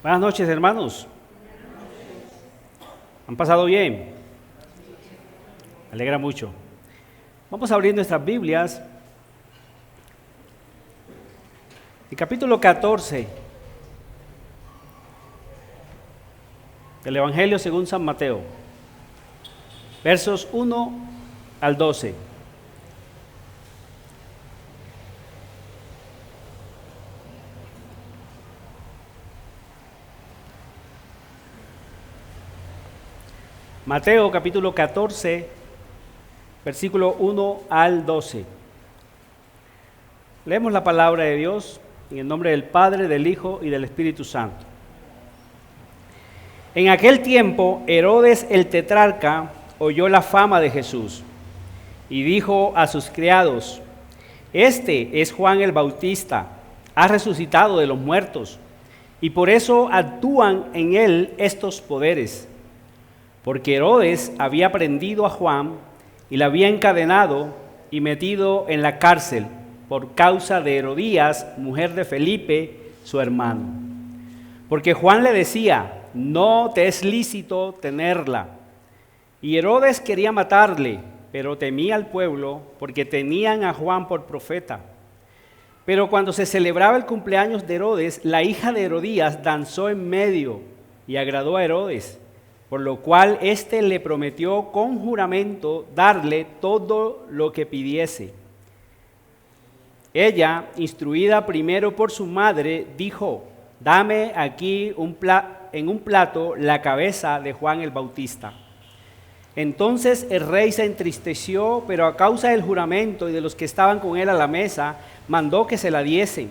Buenas noches, hermanos. ¿Han pasado bien? Me alegra mucho. Vamos a abrir nuestras Biblias. El capítulo 14 del Evangelio según San Mateo, versos 1 al 12. Mateo capítulo 14, versículo 1 al 12. Leemos la palabra de Dios en el nombre del Padre, del Hijo y del Espíritu Santo. En aquel tiempo, Herodes el tetrarca oyó la fama de Jesús y dijo a sus criados: Este es Juan el Bautista, ha resucitado de los muertos, y por eso actúan en él estos poderes. Porque Herodes había prendido a Juan y le había encadenado y metido en la cárcel por causa de Herodías, mujer de Felipe, su hermano. Porque Juan le decía: no te es lícito tenerla. Y Herodes quería matarle, pero temía al pueblo porque tenían a Juan por profeta. Pero cuando se celebraba el cumpleaños de Herodes, la hija de Herodías danzó en medio y agradó a Herodes, por lo cual éste le prometió con juramento darle todo lo que pidiese. Ella, instruida primero por su madre, dijo: dame aquí en un plato la cabeza de Juan el Bautista. Entonces el rey se entristeció, pero a causa del juramento y de los que estaban con él a la mesa, mandó que se la diesen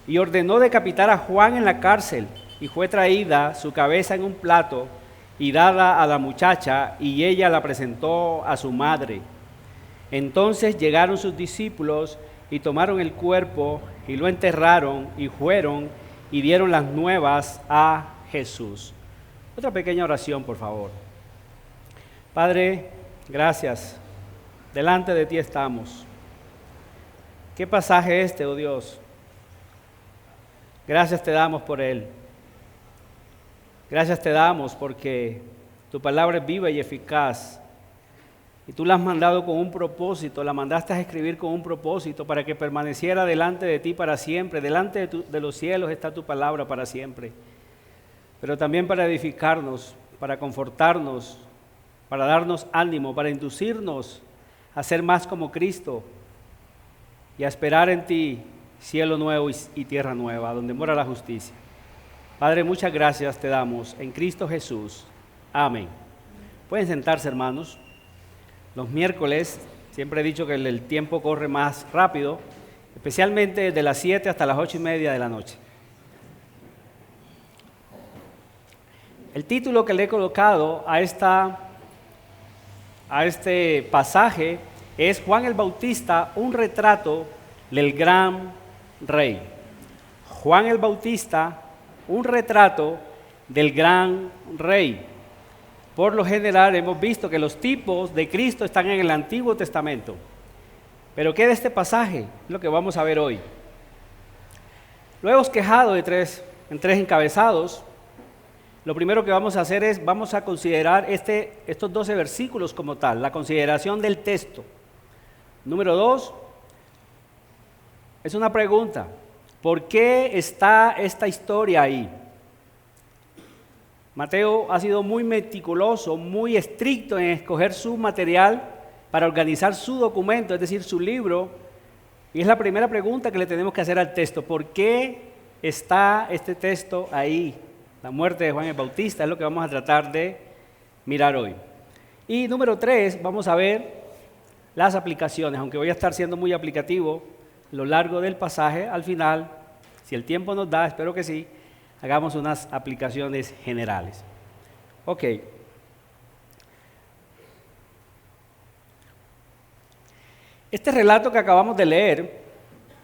y ordenó decapitar a Juan en la cárcel. Y fue traída su cabeza en un plato y dada a la muchacha, y ella la presentó a su madre. Entonces llegaron sus discípulos y tomaron el cuerpo y lo enterraron y fueron y dieron las nuevas a Jesús. Otra pequeña oración, por favor. Padre, gracias. Delante de ti estamos. ¿Qué pasaje este, oh Dios? Gracias te damos por él. Gracias te damos porque tu palabra es viva y eficaz. Y tú la has mandado con un propósito, la mandaste a escribir con un propósito para que permaneciera delante de ti para siempre. Delante de los cielos está tu palabra para siempre. Pero también para edificarnos, para confortarnos, para darnos ánimo, para inducirnos a ser más como Cristo y a esperar en ti cielo nuevo y tierra nueva, donde mora la justicia. Padre, muchas gracias te damos en Cristo Jesús. Amén. Pueden sentarse, hermanos. Los miércoles, siempre he dicho que el tiempo corre más rápido, especialmente desde las 7 hasta las 8:30 de la noche. El título que le he colocado a este pasaje es Juan el Bautista, un retrato del gran rey. Juan el Bautista, un retrato del gran rey. Por lo general hemos visto que los tipos de Cristo están en el Antiguo Testamento. Pero ¿qué de este pasaje? Es lo que vamos a ver hoy. Lo hemos quejado en tres encabezados. Lo primero que vamos a hacer es, vamos a considerar estos 12 versículos como tal, la consideración del texto. Número 2, es una pregunta. ¿Por qué está esta historia ahí? Mateo ha sido muy meticuloso, muy estricto en escoger su material para organizar su documento, es decir, su libro. Y es la primera pregunta que le tenemos que hacer al texto. ¿Por qué está este texto ahí? La muerte de Juan el Bautista es lo que vamos a tratar de mirar hoy. Y número 3, vamos a ver las aplicaciones, aunque voy a estar siendo muy aplicativo a lo largo del pasaje. Al final, si el tiempo nos da, espero que sí, hagamos unas aplicaciones generales. Ok. Este relato que acabamos de leer,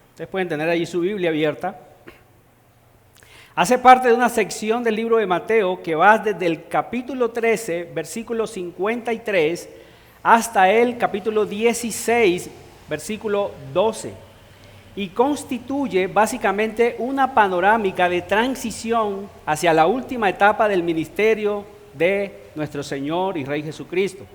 ustedes pueden tener allí su Biblia abierta, hace parte de una sección del libro de Mateo que va desde el capítulo 13, versículo 53, hasta el capítulo 16, versículo 12. y constituye básicamente una panorámica de transición hacia la última etapa del ministerio de nuestro Señor y Rey Jesucristo.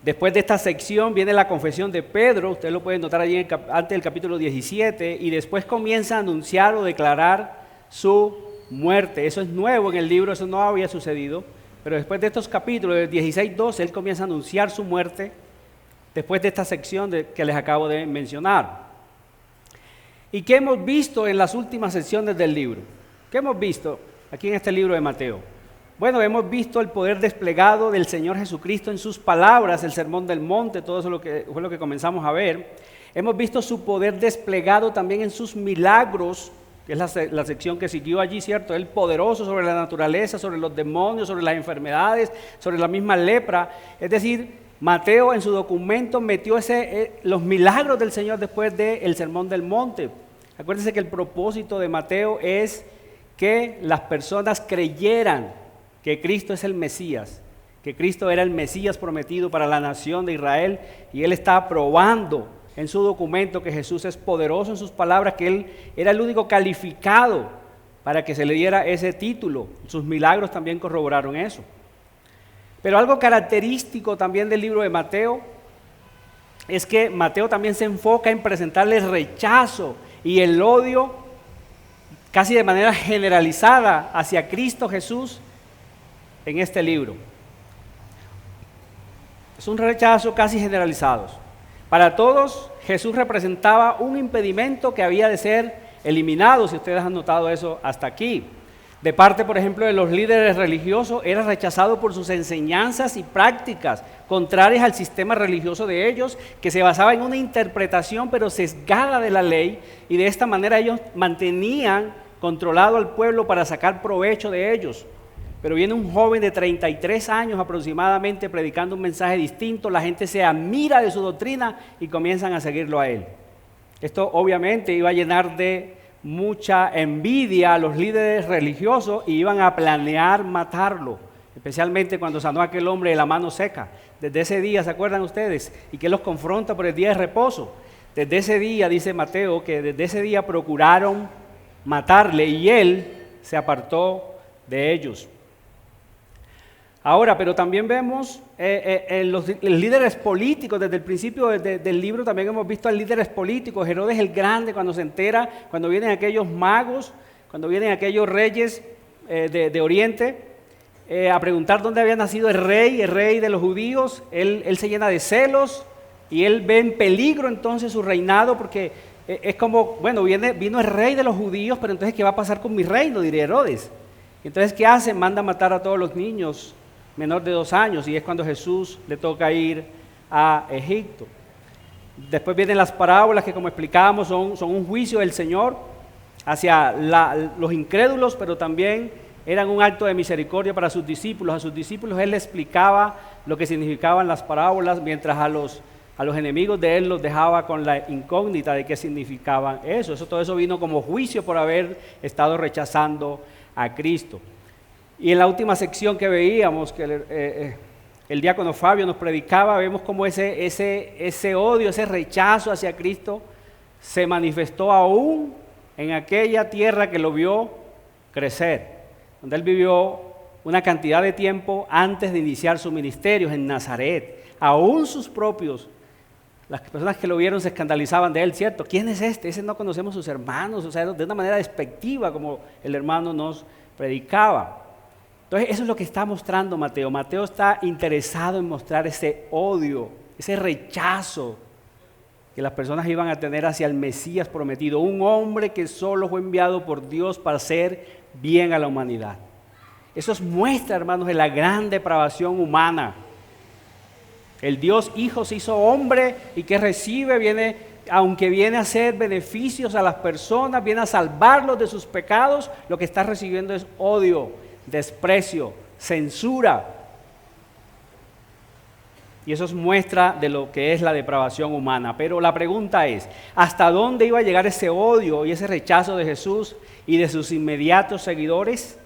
Después de esta sección viene la confesión de Pedro, ustedes lo pueden notar allí antes del capítulo 17, y después comienza a anunciar o declarar su muerte. Eso es nuevo en el libro, eso no había sucedido, pero después de estos capítulos, del 16-12, él comienza a anunciar su muerte, después de esta sección que les acabo de mencionar. ¿Y qué hemos visto en las últimas secciones del libro? ¿Qué hemos visto aquí en este libro de Mateo? Bueno, hemos visto el poder desplegado del Señor Jesucristo en sus palabras, el Sermón del Monte, todo eso fue lo que comenzamos a ver. Hemos visto su poder desplegado también en sus milagros, que es la sección que siguió allí, ¿cierto? Él poderoso sobre la naturaleza, sobre los demonios, sobre las enfermedades, sobre la misma lepra. Es decir, Mateo en su documento metió los milagros del Señor después del Sermón del Monte. Acuérdense que el propósito de Mateo es que las personas creyeran que Cristo es el Mesías, que Cristo era el Mesías prometido para la nación de Israel, y él está probando en su documento que Jesús es poderoso en sus palabras, que él era el único calificado para que se le diera ese título. Sus milagros también corroboraron eso. Pero algo característico también del libro de Mateo es que Mateo también se enfoca en presentarle el rechazo y el odio casi de manera generalizada hacia Cristo Jesús en este libro. Es un rechazo casi generalizado. Para todos, Jesús representaba un impedimento que había de ser eliminado, si ustedes han notado eso hasta aquí. De parte, por ejemplo, de los líderes religiosos, era rechazado por sus enseñanzas y prácticas contrarias al sistema religioso de ellos, que se basaba en una interpretación pero sesgada de la ley, y de esta manera ellos mantenían controlado al pueblo para sacar provecho de ellos. Pero viene un joven de 33 años aproximadamente predicando un mensaje distinto, la gente se admira de su doctrina y comienzan a seguirlo a él. Esto obviamente iba a llenar de mucha envidia a los líderes religiosos y iban a planear matarlo, especialmente cuando sanó a aquel hombre de la mano seca. Desde ese día, ¿se acuerdan ustedes? Y que los confronta por el día de reposo. Desde ese día, dice Mateo, que desde ese día procuraron matarle y él se apartó de ellos. Ahora, pero también vemos los líderes políticos, desde el principio del libro también hemos visto a líderes políticos. Herodes el Grande, cuando se entera, cuando vienen aquellos magos, cuando vienen aquellos reyes de Oriente, a preguntar dónde había nacido el rey de los judíos, él se llena de celos y él ve en peligro entonces su reinado, porque es como, bueno, vino el rey de los judíos, pero entonces ¿qué va a pasar con mi reino?, diría Herodes. Entonces, ¿qué hace? Manda a matar a todos los niños menor de 2 años, y es cuando Jesús le toca ir a Egipto. Después vienen las parábolas que, como explicábamos, son un juicio del Señor hacia los incrédulos, pero también eran un acto de misericordia para sus discípulos. A sus discípulos él les explicaba lo que significaban las parábolas, mientras a los enemigos de él los dejaba con la incógnita de qué significaban eso. Todo eso vino como juicio por haber estado rechazando a Cristo. Y en la última sección que veíamos, que el diácono Fabio nos predicaba, vemos cómo ese odio, ese rechazo hacia Cristo se manifestó aún en aquella tierra que lo vio crecer, donde él vivió una cantidad de tiempo antes de iniciar su ministerio en Nazaret. Aún sus propios, las personas que lo vieron se escandalizaban de él, ¿cierto? ¿Quién es este? Ese no conocemos sus hermanos, o sea, de una manera despectiva, como el hermano nos predicaba. Entonces, eso es lo que está mostrando Mateo. Mateo está interesado en mostrar ese odio, ese rechazo que las personas iban a tener hacia el Mesías prometido, un hombre que solo fue enviado por Dios para hacer bien a la humanidad. Eso muestra, hermanos, de la gran depravación humana. El Dios Hijo se hizo hombre y que recibe, aunque viene a hacer beneficios a las personas, viene a salvarlos de sus pecados, lo que está recibiendo es odio, desprecio, censura. Y eso es muestra de lo que es la depravación humana. Pero la pregunta es, ¿hasta dónde iba a llegar ese odio y ese rechazo de Jesús y de sus inmediatos seguidores?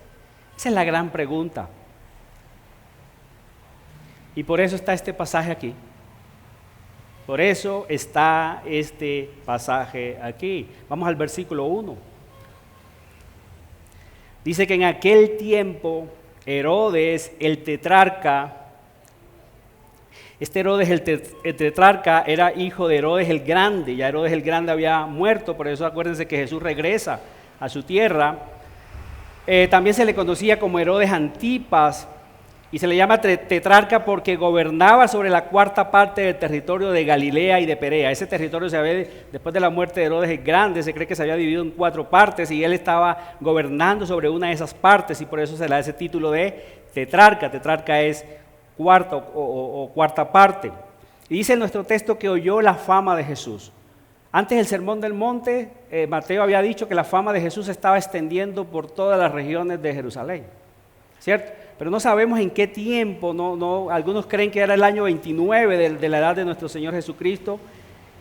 Esa es la gran pregunta. Y por eso está este pasaje aquí. Por eso está este pasaje aquí. Vamos al versículo 1. Dice que en aquel tiempo Herodes, el tetrarca, este Herodes el tetrarca era hijo de Herodes el Grande. Ya Herodes el Grande había muerto, por eso acuérdense que Jesús regresa a su tierra. También se le conocía como Herodes Antipas y se le llama tetrarca porque gobernaba sobre la cuarta parte del territorio de Galilea y de Perea. Ese territorio después de la muerte de Herodes el Grande, se cree que se había dividido en 4 partes y él estaba gobernando sobre una de esas partes y por eso se le da ese título de tetrarca. Tetrarca es cuarta o cuarta parte. Y dice en nuestro texto que oyó la fama de Jesús. Antes del Sermón del Monte, Mateo había dicho que la fama de Jesús se estaba extendiendo por todas las regiones de Jerusalén, ¿cierto? Pero no sabemos en qué tiempo, algunos creen que era el año 29 de la edad de nuestro Señor Jesucristo,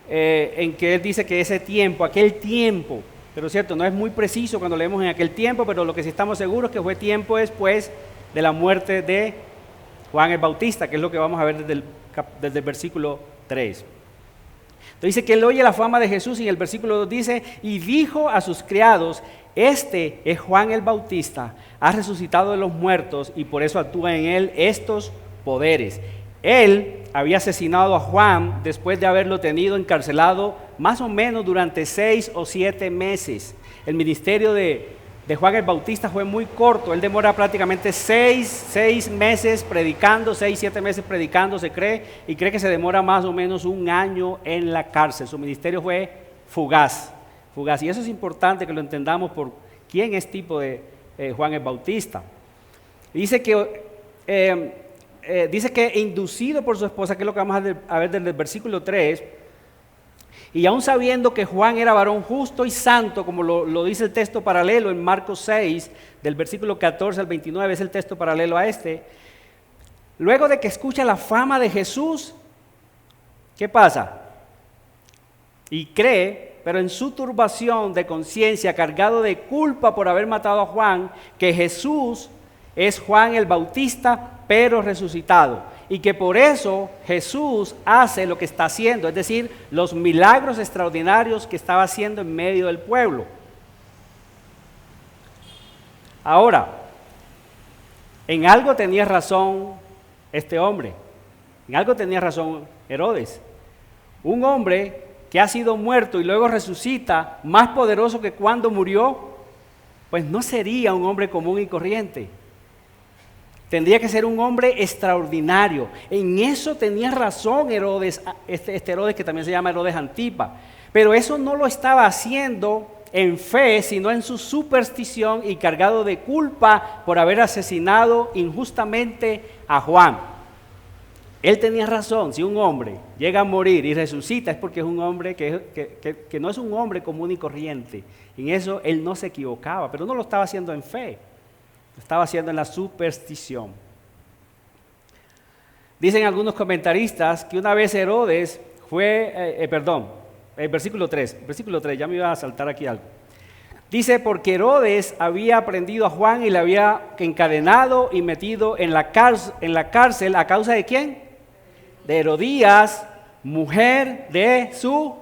en que Él dice que ese tiempo, aquel tiempo, pero cierto, no es muy preciso cuando leemos en aquel tiempo, pero lo que sí estamos seguros es que fue tiempo después de la muerte de Juan el Bautista, que es lo que vamos a ver desde el versículo 3. Entonces dice que él oye la fama de Jesús y en el versículo 2 dice, y dijo a sus criados, este es Juan el Bautista, ha resucitado de los muertos y por eso actúa en él estos poderes. Él había asesinado a Juan después de haberlo tenido encarcelado más o menos durante 6 o 7 meses. El ministerio de Juan el Bautista fue muy corto, él demora prácticamente 6 meses predicando, 7 meses predicando se cree, y cree que se demora más o menos 1 año en la cárcel. Su ministerio fue fugaz, y eso es importante que lo entendamos por quién es tipo de Juan el Bautista. Dice que inducido por su esposa, que es lo que vamos a ver desde el versículo 3, y aún sabiendo que Juan era varón justo y santo, como lo dice el texto paralelo en Marcos 6, del versículo 14 al 29, es el texto paralelo a este. Luego de que escucha la fama de Jesús, ¿qué pasa? Y cree, pero en su turbación de conciencia, cargado de culpa por haber matado a Juan, que Jesús es Juan el Bautista, pero resucitado. Y que por eso Jesús hace lo que está haciendo, es decir, los milagros extraordinarios que estaba haciendo en medio del pueblo. Ahora, en algo tenía razón este hombre, en algo tenía razón Herodes. Un hombre que ha sido muerto y luego resucita, más poderoso que cuando murió, pues no sería un hombre común y corriente. Tendría que ser un hombre extraordinario. En eso tenía razón Herodes, este Herodes que también se llama Herodes Antipas. Pero eso no lo estaba haciendo en fe, sino en su superstición y cargado de culpa por haber asesinado injustamente a Juan. Él tenía razón. Si un hombre llega a morir y resucita es porque es un hombre que no es un hombre común y corriente. En eso él no se equivocaba, pero no lo estaba haciendo en fe. Lo estaba haciendo en la superstición. Dicen algunos comentaristas que una vez Herodes el versículo 3, ya me iba a saltar aquí algo. Dice, porque Herodes había prendido a Juan y le había encadenado y metido en la cárcel, ¿a causa de quién? De Herodías, mujer de su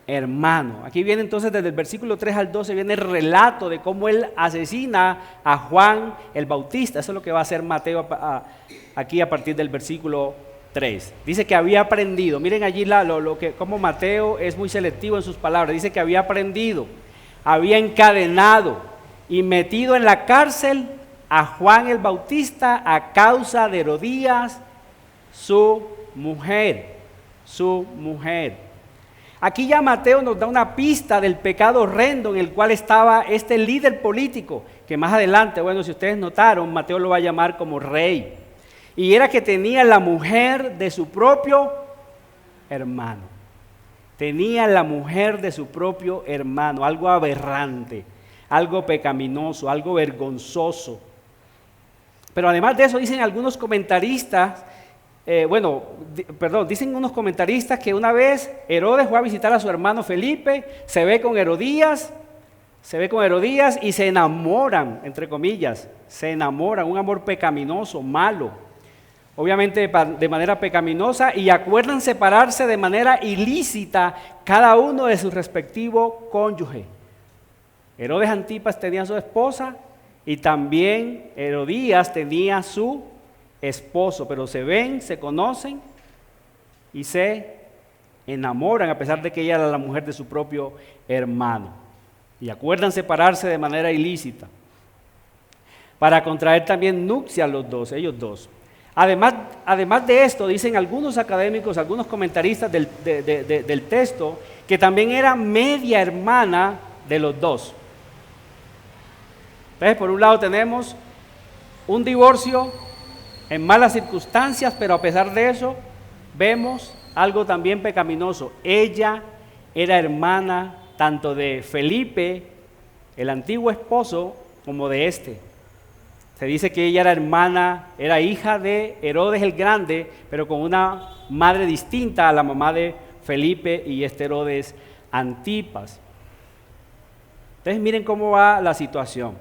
hermano. Aquí viene entonces desde el versículo 3 al 12, viene el relato de cómo él asesina a Juan el Bautista. Eso es lo que va a hacer Mateo aquí a partir del versículo 3. Dice que había aprendido. Miren allí cómo Mateo es muy selectivo en sus palabras. Dice que había aprendido, había encadenado y metido en la cárcel a Juan el Bautista a causa de Herodías, su mujer. Aquí ya Mateo nos da una pista del pecado horrendo en el cual estaba este líder político, que más adelante, bueno, si ustedes notaron, Mateo lo va a llamar como rey. Y era que tenía la mujer de su propio hermano. Tenía la mujer de su propio hermano, algo aberrante, algo pecaminoso, algo vergonzoso. Pero además de eso dicen algunos comentaristas, dicen unos comentaristas que una vez Herodes fue a visitar a su hermano Felipe, se ve con Herodías y se enamoran, entre comillas, un amor pecaminoso, malo. obviamente de manera pecaminosa, y acuerdan separarse de manera ilícita cada uno de su respectivo cónyuge. Herodes Antipas tenía su esposa y también Herodías tenía su esposo, pero se ven, se conocen y se enamoran a pesar de que ella era la mujer de su propio hermano. Y acuerdan separarse de manera ilícita para contraer también nupcias ellos dos. Además de esto, dicen algunos académicos, algunos comentaristas del texto, que también era media hermana de los dos. Entonces, por un lado tenemos un divorcio en malas circunstancias, pero a pesar de eso, vemos algo también pecaminoso. Ella era hermana tanto de Felipe, el antiguo esposo, como de este. Se dice que ella era hija de Herodes el Grande, pero con una madre distinta a la mamá de Felipe y Herodes Antipas. Entonces miren cómo va la situación.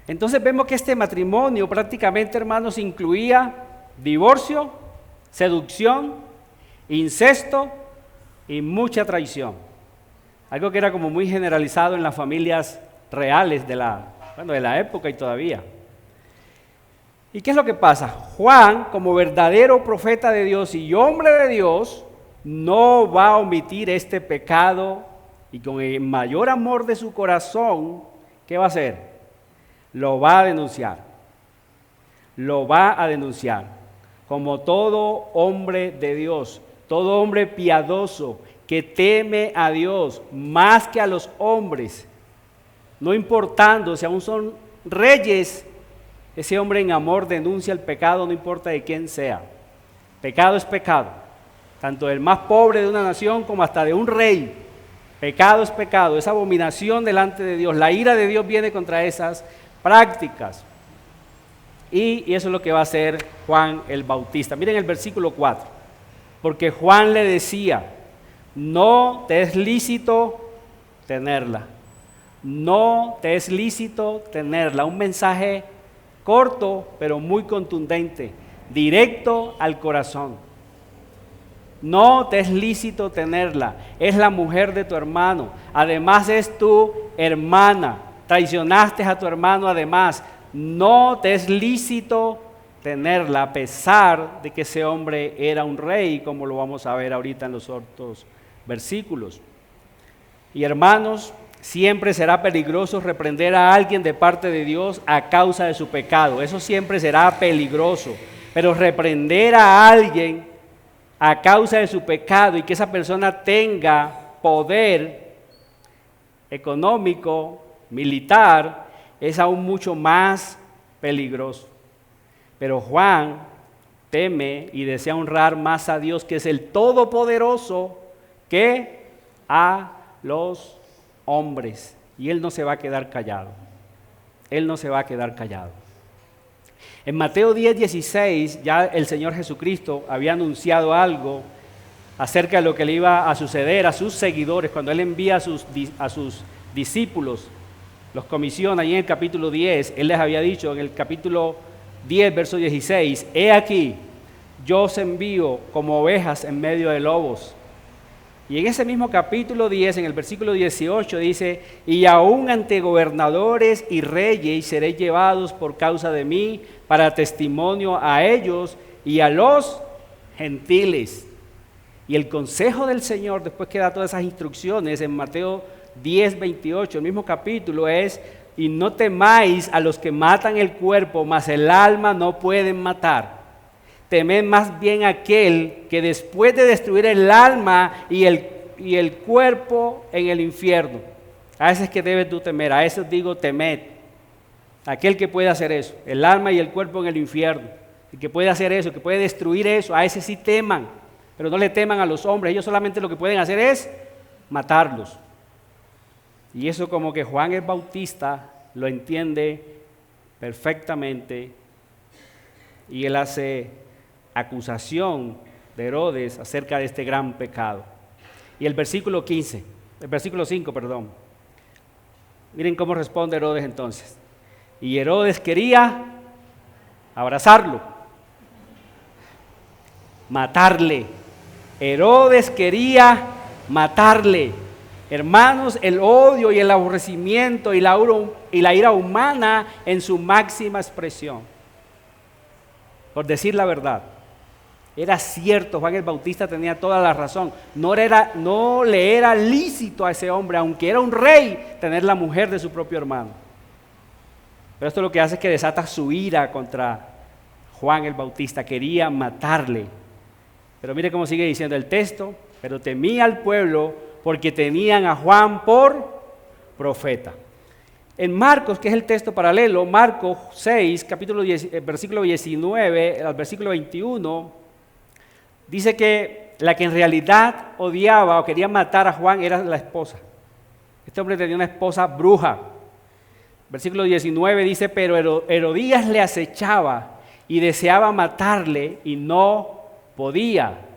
Entonces vemos que este matrimonio prácticamente, hermanos, incluía divorcio, seducción, incesto y mucha traición. Algo que era como muy generalizado en las familias reales de la época y todavía. ¿Y qué es lo que pasa? Juan, como verdadero profeta de Dios y hombre de Dios, no va a omitir este pecado, y con el mayor amor de su corazón, ¿qué va a hacer? Lo va a denunciar. Lo va a denunciar. Como todo hombre de Dios, todo hombre piadoso que teme a Dios más que a los hombres, no importando si aún son reyes, ese hombre en amor denuncia el pecado, no importa de quién sea. Pecado es pecado, tanto del más pobre de una nación como hasta de un rey. Pecado es pecado, es abominación delante de Dios. La ira de Dios viene contra esas prácticas. Y eso es lo que va a hacer Juan el Bautista. Miren el versículo 4. Porque Juan le decía, no te es lícito tenerla. No te es lícito tenerla. Un mensaje corto, pero muy contundente, directo al corazón. No te es lícito tenerla. Es la mujer de tu hermano. Además es tu hermana. Traicionaste a tu hermano además. No te es lícito tenerla, a pesar de que ese hombre era un rey, como lo vamos a ver ahorita en los otros versículos. Y hermanos, siempre será peligroso reprender a alguien de parte de Dios a causa de su pecado. Eso siempre será peligroso. Pero reprender a alguien a causa de su pecado y que esa persona tenga poder económico, militar, es aún mucho más peligroso. Pero Juan teme y desea honrar más a Dios, que es el Todopoderoso, que a los hombres. Y él no se va a quedar callado. Él no se va a quedar callado. En Mateo 10:16 ya el Señor Jesucristo había anunciado algo acerca de lo que le iba a suceder a sus seguidores cuando Él envía a sus discípulos, los comisiona. Y en el capítulo 10, Él les había dicho en el capítulo 10, verso 16, he aquí, yo os envío como ovejas en medio de lobos. Y en ese mismo capítulo 10, en el versículo 18 dice, y aún ante gobernadores y reyes seréis llevados por causa de mí para testimonio a ellos y a los gentiles. Y el consejo del Señor, después que da todas esas instrucciones en Mateo 10, 28, el mismo capítulo es, y no temáis a los que matan el cuerpo, mas el alma no pueden matar. Temed más bien aquel que después de destruir el alma y el cuerpo en el infierno. A ese es que debes tú temer, a eso digo temed. Aquel que puede hacer eso, el alma y el cuerpo en el infierno. El que puede hacer eso, que puede destruir eso, a ese sí teman. Pero no le teman a los hombres, ellos solamente lo que pueden hacer es matarlos. Y eso como que Juan el Bautista lo entiende perfectamente y él hace acusación de Herodes acerca de este gran pecado. Y el versículo 5, miren cómo responde Herodes entonces. Y Herodes quería abrazarlo, matarle. Herodes quería matarle. Hermanos, el odio y el aborrecimiento y la ira humana en su máxima expresión. Por decir la verdad, era cierto, Juan el Bautista tenía toda la razón. No le era lícito a ese hombre, aunque era un rey, tener la mujer de su propio hermano. Pero esto lo que hace es que desata su ira contra Juan el Bautista. Quería matarle. Pero mire cómo sigue diciendo el texto: pero temía al pueblo porque tenían a Juan por profeta. En Marcos, que es el texto paralelo, Marcos 6, capítulo 10, versículo 19 al versículo 21, dice que la que en realidad odiaba o quería matar a Juan era la esposa. Este hombre tenía una esposa bruja. Versículo 19 dice: pero Herodías le acechaba y deseaba matarle y no podía.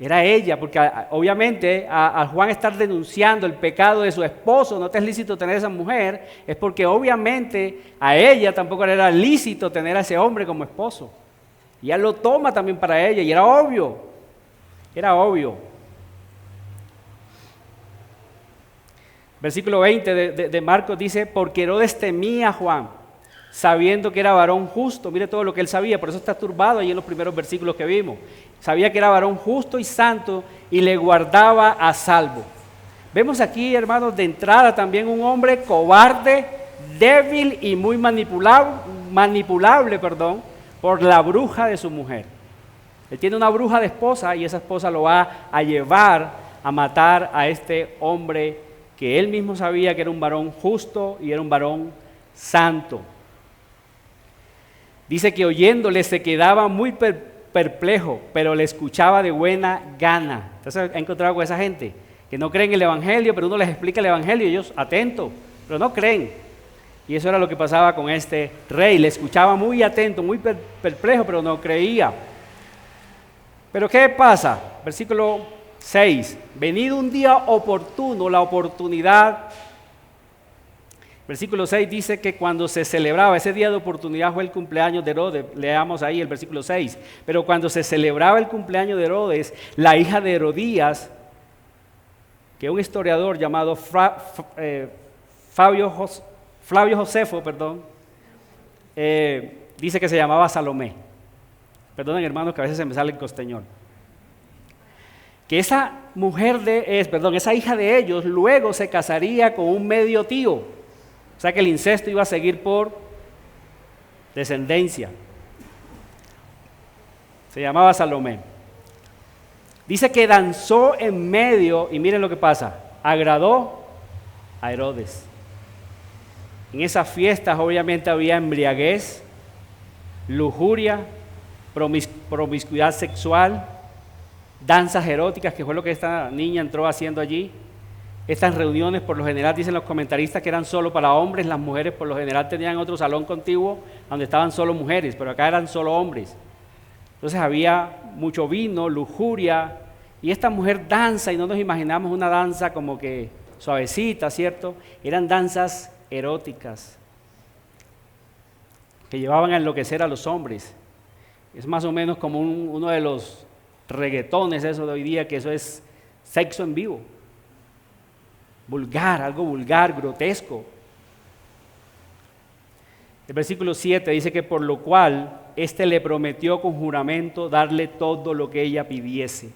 Era ella, porque obviamente a Juan estar denunciando el pecado de su esposo, no te es lícito tener a esa mujer, es porque obviamente a ella tampoco le era lícito tener a ese hombre como esposo. Y él lo toma también para ella, y era obvio. Versículo 20 de Marcos dice: porque Herodes temía a Juan, sabiendo que era varón justo. Mire todo lo que él sabía, por eso está turbado ahí en los primeros versículos que vimos. Sabía que era varón justo y santo y le guardaba a salvo. Vemos aquí, hermanos, de entrada también un hombre cobarde, débil y muy manipulable, por la bruja de su mujer. Él tiene una bruja de esposa y esa esposa lo va a llevar a matar a este hombre que él mismo sabía que era un varón justo y era un varón santo. Dice que oyéndole se quedaba muy perplejo, pero le escuchaba de buena gana. Entonces ha encontrado con esa gente que no creen en el Evangelio, pero uno les explica el Evangelio y ellos atentos, pero no creen. Y eso era lo que pasaba con este rey. Le escuchaba muy atento, muy perplejo, pero no creía. Pero ¿qué pasa? Versículo 6. Venido un día oportuno, la oportunidad. Versículo 6 dice que cuando se celebraba, ese día de oportunidad fue el cumpleaños de Herodes. Leamos ahí el versículo 6. Pero cuando se celebraba el cumpleaños de Herodes, la hija de Herodías, que un historiador llamado Flavio Josefo, dice que se llamaba Salomé. Perdonen, hermanos, que a veces se me sale el costeñol. Que esa esa hija de ellos luego se casaría con un medio tío. O sea que el incesto iba a seguir por descendencia. Se llamaba Salomé. Dice que danzó en medio, y miren lo que pasa, agradó a Herodes. En esas fiestas obviamente había embriaguez, lujuria, promiscuidad sexual, danzas eróticas, que fue lo que esta niña entró haciendo allí. Estas reuniones por lo general, dicen los comentaristas, que eran solo para hombres. Las mujeres por lo general tenían otro salón contiguo donde estaban solo mujeres, pero acá eran solo hombres. Entonces había mucho vino, lujuria, y esta mujer danza, y no nos imaginamos una danza como que suavecita, ¿cierto? Eran danzas eróticas que llevaban a enloquecer a los hombres. Es más o menos como uno de los reggaetones eso de hoy día, que eso es sexo en vivo. Vulgar, algo vulgar, grotesco. El versículo 7 dice que por lo cual éste le prometió con juramento darle todo lo que ella pidiese.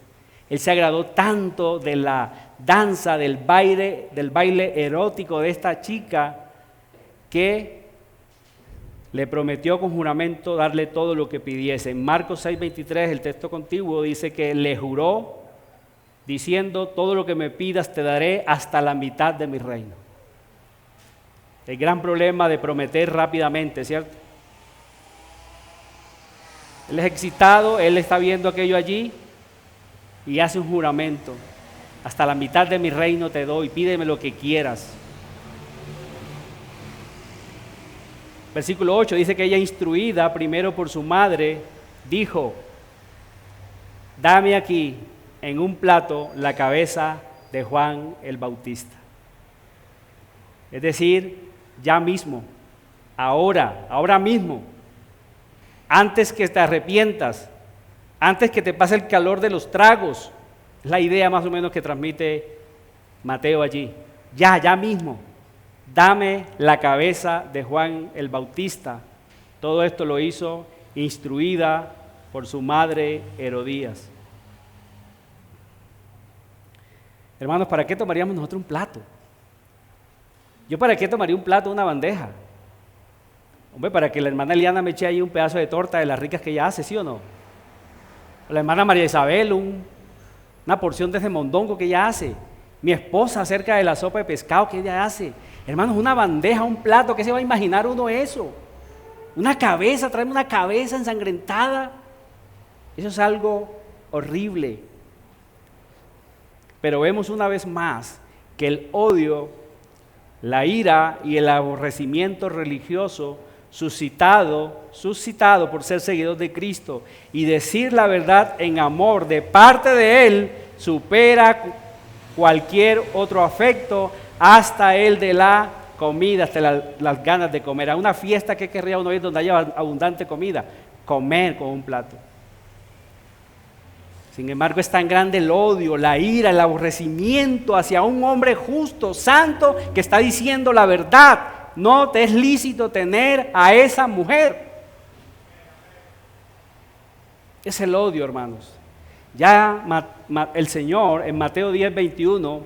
Él se agradó tanto de la danza, del baile erótico de esta chica, que le prometió con juramento darle todo lo que pidiese. En Marcos 6:23, el texto contiguo, dice que le juró diciendo: todo lo que me pidas te daré hasta la mitad de mi reino. El gran problema de prometer rápidamente, ¿cierto? Él es excitado, él está viendo aquello allí y hace un juramento: hasta la mitad de mi reino te doy, pídeme lo que quieras. Versículo 8 dice que ella, instruida primero por su madre, dijo: dame aquí en un plato la cabeza de Juan el Bautista. Es decir, ya mismo, ahora mismo, antes que te arrepientas, antes que te pase el calor de los tragos. Es la idea más o menos que transmite Mateo allí. Ya mismo, dame la cabeza de Juan el Bautista. Todo esto lo hizo instruida por su madre Herodías. Hermanos, ¿para qué tomaríamos nosotros un plato? ¿Yo para qué tomaría un plato, una bandeja? Hombre, para que la hermana Eliana me eche ahí un pedazo de torta de las ricas que ella hace, ¿sí o no? O la hermana María Isabel, una porción de ese mondongo que ella hace. Mi esposa acerca de la sopa de pescado que ella hace. Hermanos, una bandeja, un plato, ¿qué se va a imaginar uno eso? Una cabeza, traerme una cabeza ensangrentada. Eso es algo horrible. Pero vemos una vez más que el odio, la ira y el aborrecimiento religioso suscitado por ser seguidor de Cristo y decir la verdad en amor de parte de Él, supera cualquier otro afecto, hasta el de la comida, hasta las ganas de comer. A una fiesta, ¿qué querría uno ir donde haya abundante comida? Comer con un plato. Sin embargo, es tan grande el odio, la ira, el aborrecimiento hacia un hombre justo, santo, que está diciendo la verdad. No te es lícito tener a esa mujer. Es el odio, hermanos. Ya el Señor en Mateo 10:21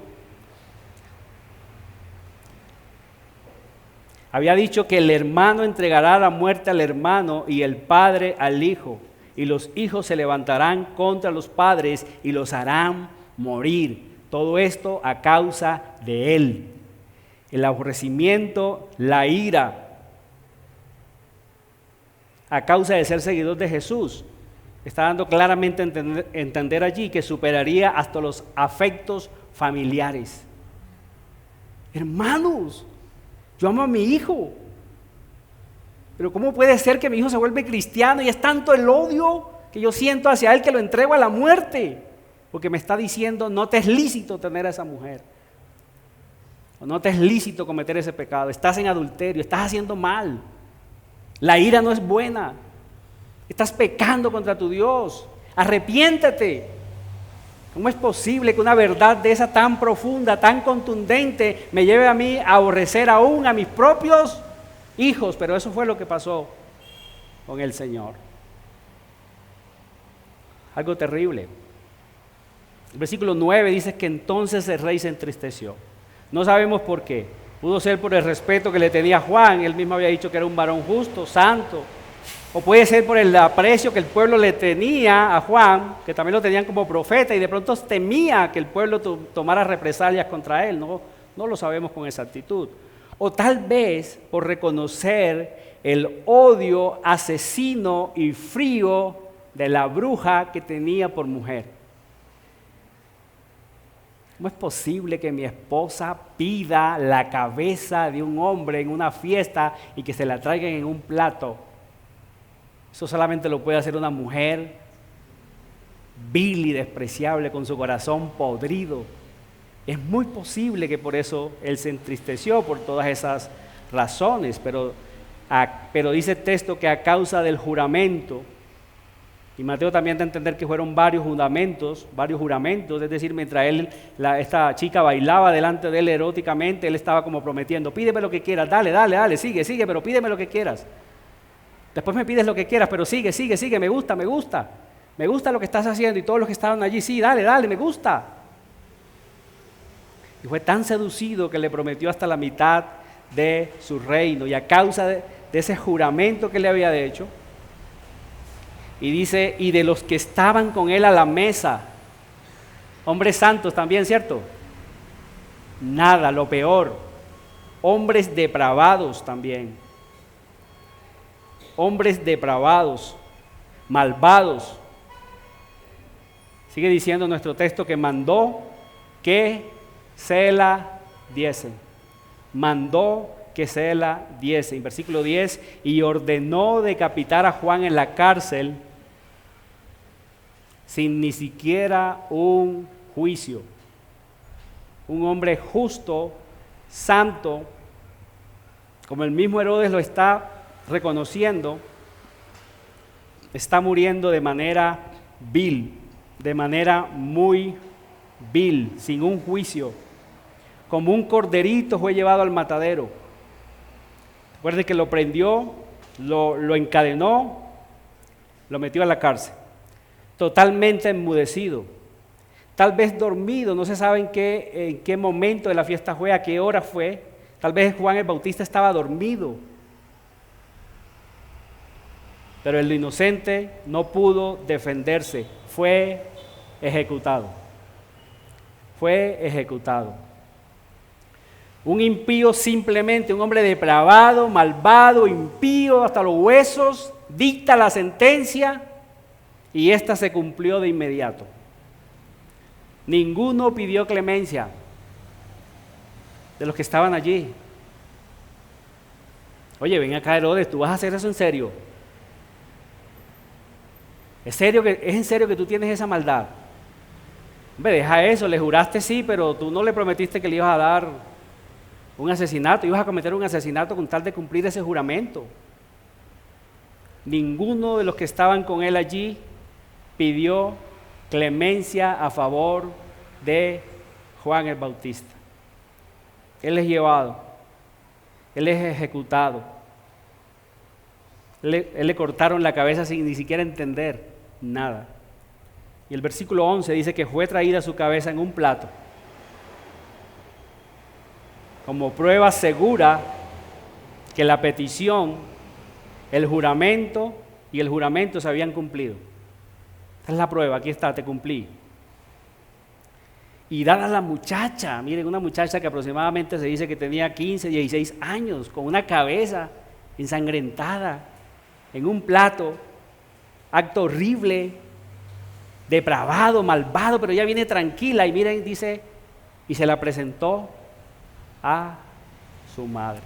había dicho que el hermano entregará la muerte al hermano y el padre al hijo. Y los hijos se levantarán contra los padres y los harán morir. Todo esto a causa de él. El aborrecimiento, la ira, a causa de ser seguidor de Jesús. Está dando claramente a entender allí que superaría hasta los afectos familiares. Hermanos, yo amo a mi hijo. Pero ¿cómo puede ser que mi hijo se vuelve cristiano y es tanto el odio que yo siento hacia él que lo entrego a la muerte? Porque me está diciendo, no te es lícito tener a esa mujer. O no te es lícito cometer ese pecado. Estás en adulterio, estás haciendo mal. La ira no es buena. Estás pecando contra tu Dios. Arrepiéntete. ¿Cómo es posible que una verdad de esa tan profunda, tan contundente, me lleve a mí a aborrecer aún a mis propios hijos? Pero eso fue lo que pasó con el Señor. Algo terrible. El versículo 9 dice que entonces el rey se entristeció. No sabemos por qué. Pudo ser por el respeto que le tenía a Juan. Él mismo había dicho que era un varón justo, santo. O puede ser por el aprecio que el pueblo le tenía a Juan, que también lo tenían como profeta, y de pronto temía que el pueblo tomara represalias contra él. No lo sabemos con exactitud. O tal vez por reconocer el odio asesino y frío de la bruja que tenía por mujer. ¿Cómo es posible que mi esposa pida la cabeza de un hombre en una fiesta y que se la traigan en un plato? Eso solamente lo puede hacer una mujer vil y despreciable con su corazón podrido. Es muy posible que por eso él se entristeció por todas esas razones, pero dice el texto que a causa del juramento, y Mateo también da a entender que fueron varios juramentos, es decir, mientras esta chica bailaba delante de él eróticamente, él estaba como prometiendo, pídeme lo que quieras, dale, sigue, pero pídeme lo que quieras. Después me pides lo que quieras, pero sigue, me gusta lo que estás haciendo, y todos los que estaban allí, sí, dale, me gusta. Y fue tan seducido que le prometió hasta la mitad de su reino, y a causa de ese juramento que le había hecho, y dice, y de los que estaban con él a la mesa, hombres santos también, ¿cierto? Nada, lo peor, hombres depravados también, hombres depravados, malvados. Sigue diciendo nuestro texto que mandó que se la diesen. Mandó que se la diese. En versículo 10, y ordenó decapitar a Juan en la cárcel sin ni siquiera un juicio. Un hombre justo, santo, como el mismo Herodes lo está reconociendo, está muriendo de manera vil, de manera muy vil, sin un juicio. Como un corderito fue llevado al matadero. Recuerde que lo prendió, lo encadenó, lo metió a la cárcel. Totalmente enmudecido. Tal vez dormido, no se sabe en qué momento de la fiesta fue, a qué hora fue. Tal vez Juan el Bautista estaba dormido. Pero el inocente no pudo defenderse, fue ejecutado. Fue ejecutado. Un impío simplemente, un hombre depravado, malvado, impío hasta los huesos, dicta la sentencia y esta se cumplió de inmediato. Ninguno pidió clemencia de los que estaban allí. Oye, ven acá, Herodes, ¿tú vas a hacer eso en serio? ¿Es en serio que tú tienes esa maldad? Hombre, deja eso, le juraste sí, pero tú no le prometiste que le ibas a dar un asesinato, ibas a cometer un asesinato con tal de cumplir ese juramento. Ninguno de los que estaban con él allí pidió clemencia a favor de Juan el Bautista. Él es llevado, él es ejecutado. Él le cortaron la cabeza sin ni siquiera entender nada. Y el versículo 11 dice que fue traída su cabeza en un plato, como prueba segura que la petición, el juramento y el juramento se habían cumplido. Esta es la prueba, aquí está, te cumplí. Y dada la muchacha, miren, una muchacha que aproximadamente se dice que tenía 15, 16 años, con una cabeza ensangrentada, en un plato, acto horrible, depravado, malvado, pero ella viene tranquila y miren, dice, y se la presentó a su madre.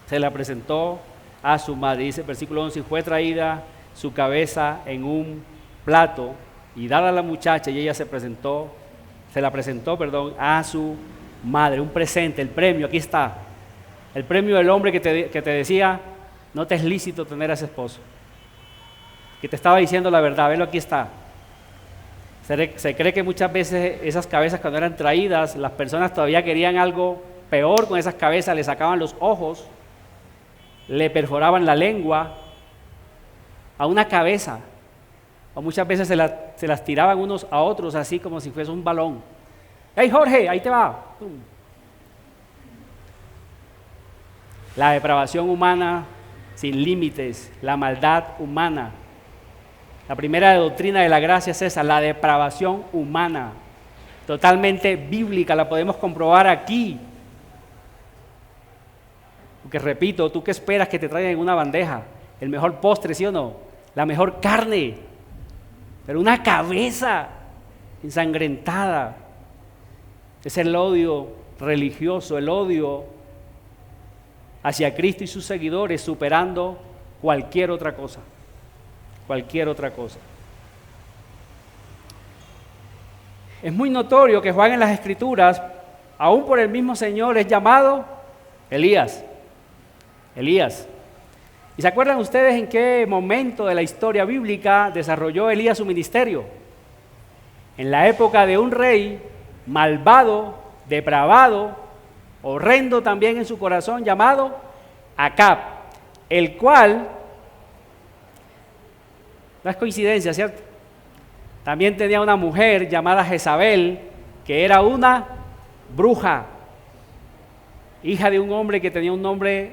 Se la presentó a su madre, dice el versículo 11, y fue traída su cabeza en un plato y dada a la muchacha, y ella se la presentó a su madre, un presente, el premio, aquí está, el premio del hombre que te decía, no te es lícito tener a ese esposo, que te estaba diciendo la verdad, velo, aquí está. Se cree que muchas veces esas cabezas cuando eran traídas, las personas todavía querían algo peor con esas cabezas, le sacaban los ojos, le perforaban la lengua a una cabeza, o muchas veces se las tiraban unos a otros así como si fuese un balón. ¡Hey Jorge, ahí te va! ¡Pum! La depravación humana sin límites, la maldad humana. La primera doctrina de la gracia es esa, la depravación humana, totalmente bíblica, la podemos comprobar aquí. Porque repito, ¿tú qué esperas que te traigan en una bandeja? El mejor postre, ¿sí o no? La mejor carne, pero una cabeza ensangrentada. Es el odio religioso, el odio hacia Cristo y sus seguidores, superando cualquier otra cosa. Cualquier otra cosa. Es muy notorio que Juan en las Escrituras, aún por el mismo Señor, es llamado Elías. Elías. ¿Y se acuerdan ustedes en qué momento de la historia bíblica desarrolló Elías su ministerio? En la época de un rey malvado, depravado, horrendo también en su corazón, llamado Acab, el cual, no es coincidencia, ¿cierto? También tenía una mujer llamada Jezabel, que era una bruja, hija de un hombre que tenía un nombre,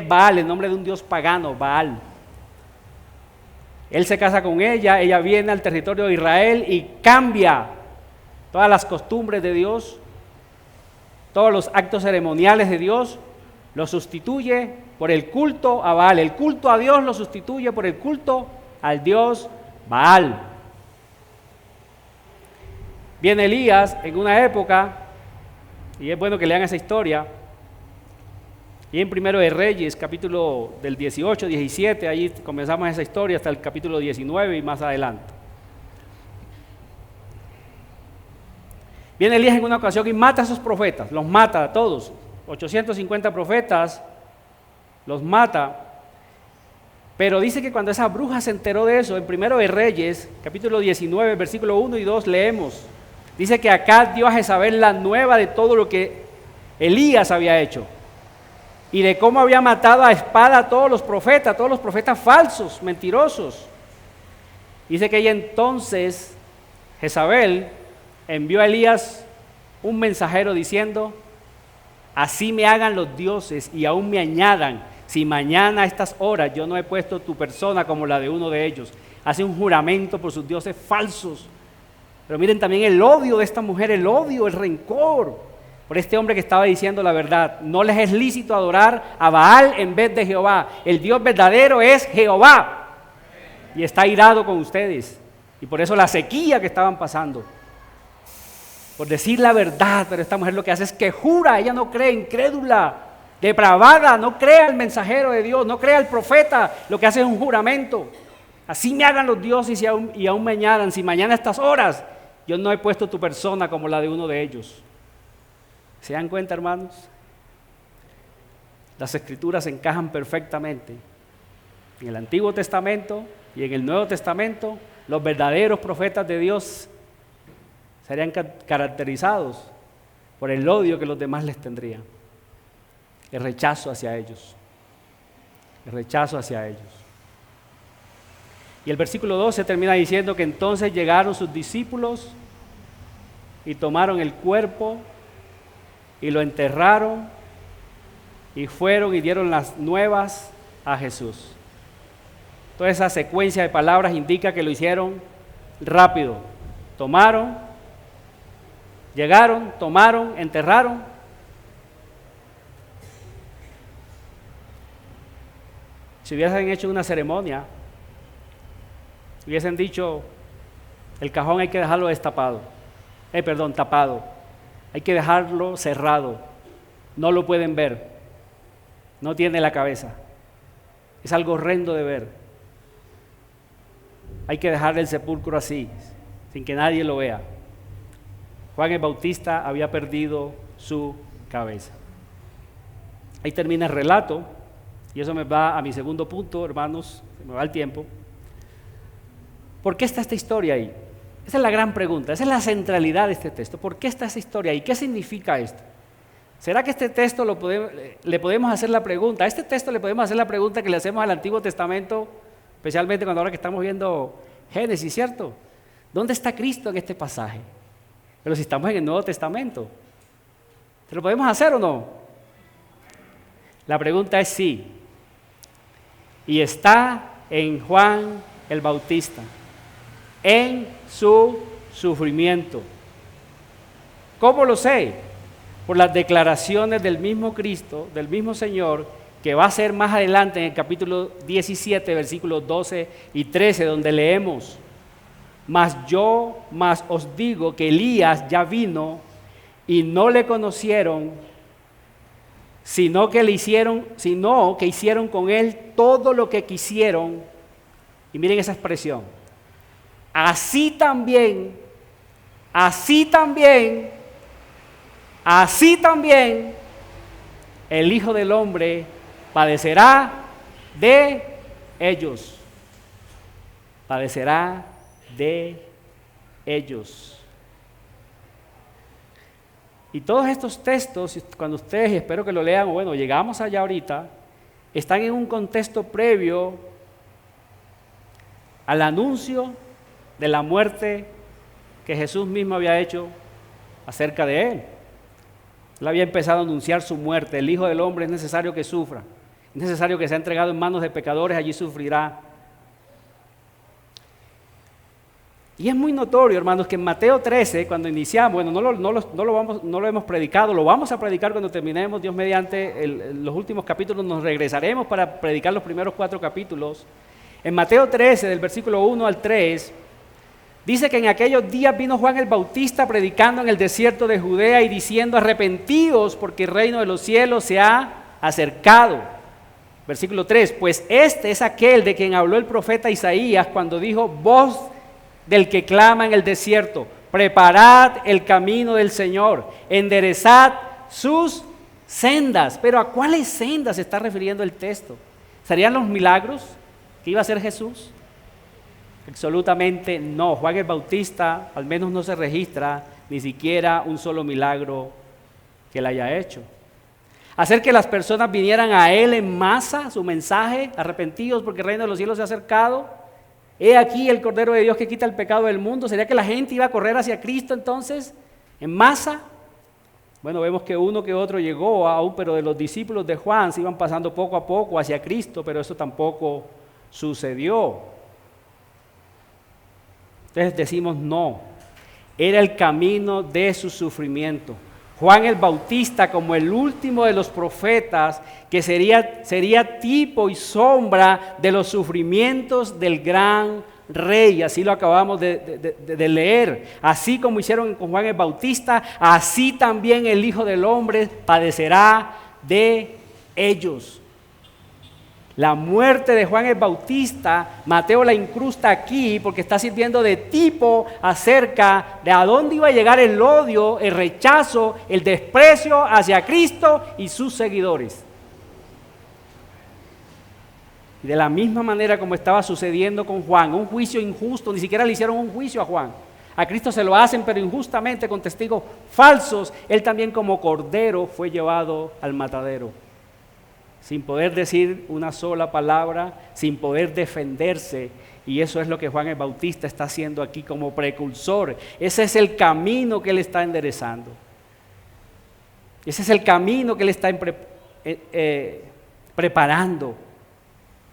Baal, el nombre de un dios pagano, Baal. Él se casa con ella, ella viene al territorio de Israel y cambia todas las costumbres de Dios, todos los actos ceremoniales de Dios, lo sustituye por el culto a Baal. El culto a Dios lo sustituye por el culto al dios Baal. Viene Elías en una época, y es bueno que lean esa historia, y en Primero de Reyes, capítulo del 18, 17, ahí comenzamos esa historia hasta el capítulo 19 y más adelante. Viene Elías en una ocasión y mata a sus profetas, los mata a todos, 850 profetas, los mata, Pero dice que cuando esa bruja se enteró de eso, en Primero de Reyes, capítulo 19, versículo 1 y 2, leemos. Dice que Acab dio a Jezabel la nueva de todo lo que Elías había hecho. Y de cómo había matado a espada a todos los profetas falsos, mentirosos. Dice que ella entonces, Jezabel, envió a Elías un mensajero diciendo: así me hagan los dioses y aún me añadan, si mañana a estas horas yo no he puesto tu persona como la de uno de ellos. Hace un juramento por sus dioses falsos. Pero miren también el odio de esta mujer, el odio, el rencor por este hombre que estaba diciendo la verdad. No les es lícito adorar a Baal en vez de Jehová. El Dios verdadero es Jehová. Y está irado con ustedes. Y por eso la sequía que estaban pasando. Por decir la verdad, pero esta mujer lo que hace es que jura, ella no cree, incrédula, depravada, no cree al mensajero de Dios, no cree al profeta, lo que hace es un juramento. Así me hagan los dioses y aún me añadan, si mañana a estas horas yo no he puesto tu persona como la de uno de ellos. ¿Se dan cuenta, hermanos? Las escrituras encajan perfectamente. En el Antiguo Testamento y en el Nuevo Testamento, los verdaderos profetas de Dios serían caracterizados por el odio que los demás les tendrían, el rechazo hacia ellos, el rechazo hacia ellos. Y el versículo 12 termina diciendo que entonces llegaron sus discípulos y tomaron el cuerpo y lo enterraron y fueron y dieron las nuevas a Jesús. Toda esa secuencia de palabras indica que lo hicieron rápido. Llegaron, tomaron, enterraron. Si hubiesen hecho una ceremonia, hubiesen dicho, el cajón hay que dejarlo tapado. Hay que dejarlo cerrado. No lo pueden ver. No tiene la cabeza. Es algo horrendo de ver. Hay que dejar el sepulcro así, sin que nadie lo vea. Juan el Bautista había perdido su cabeza. Ahí termina el relato, y eso me va a mi segundo punto, hermanos, se me va el tiempo. ¿Por qué está esta historia ahí? Esa es la gran pregunta, esa es la centralidad de este texto. ¿Por qué está esta historia ahí? ¿Qué significa esto? ¿Será que este texto le podemos hacer la pregunta? A este texto le podemos hacer la pregunta que le hacemos al Antiguo Testamento, especialmente ahora que estamos viendo Génesis, ¿cierto? ¿Dónde está Cristo en este pasaje? Pero si estamos en el Nuevo Testamento, ¿se lo podemos hacer o no? La pregunta es sí. Y está en Juan el Bautista, en su sufrimiento. ¿Cómo lo sé? Por las declaraciones del mismo Cristo, del mismo Señor, que va a ser más adelante en el capítulo 17, versículos 12 y 13, donde leemos: mas os digo que Elías ya vino y no le conocieron, sino que hicieron con él todo lo que quisieron. Y miren esa expresión: así también el Hijo del Hombre padecerá de ellos. Padecerá de ellos. Y todos estos textos, cuando ustedes, espero que lo lean, bueno, llegamos allá ahorita, están en un contexto previo al anuncio de la muerte que Jesús mismo había hecho acerca de él. Él había empezado a anunciar su muerte. El Hijo del Hombre es necesario que sufra, es necesario que sea entregado en manos de pecadores, allí sufrirá. Y es muy notorio, hermanos, que en Mateo 13, cuando iniciamos, bueno, no lo hemos predicado, lo vamos a predicar cuando terminemos, Dios mediante, los últimos capítulos, nos regresaremos para predicar los primeros 4 capítulos. En Mateo 13, del versículo 1 al 3, dice que en aquellos días vino Juan el Bautista predicando en el desierto de Judea y diciendo: arrepentíos, porque el reino de los cielos se ha acercado. Versículo 3, pues este es aquel de quien habló el profeta Isaías cuando dijo: voz del que clama en el desierto, preparad el camino del Señor, enderezad sus sendas. Pero ¿a cuáles sendas se está refiriendo el texto? ¿Serían los milagros? que iba a ser Jesús? Absolutamente no. Juan el Bautista al menos no se registra ni siquiera un solo milagro que él haya hecho. Hacer que las personas vinieran a él en masa, su mensaje, arrepentidos porque el reino de los cielos se ha acercado. He aquí el Cordero de Dios que quita el pecado del mundo. ¿Sería que la gente iba a correr hacia Cristo entonces en masa? Bueno, vemos que uno que otro llegó aún, pero de los discípulos de Juan se iban pasando poco a poco hacia Cristo, pero eso tampoco sucedió. Entonces decimos no, era el camino de su sufrimiento. Juan el Bautista, como el último de los profetas, que sería tipo y sombra de los sufrimientos del gran rey, así lo acabamos de leer. Así como hicieron con Juan el Bautista, así también el Hijo del Hombre padecerá de ellos. La muerte de Juan el Bautista, Mateo la incrusta aquí porque está sirviendo de tipo acerca de a dónde iba a llegar el odio, el rechazo, el desprecio hacia Cristo y sus seguidores. Y de la misma manera como estaba sucediendo con Juan, un juicio injusto, ni siquiera le hicieron un juicio a Juan. A Cristo se lo hacen, pero injustamente con testigos falsos. Él también como cordero fue llevado al matadero, sin poder decir una sola palabra, sin poder defenderse. Y eso es lo que Juan el Bautista está haciendo aquí como precursor. Ese es el camino que él está enderezando. Ese es el camino que él está preparando.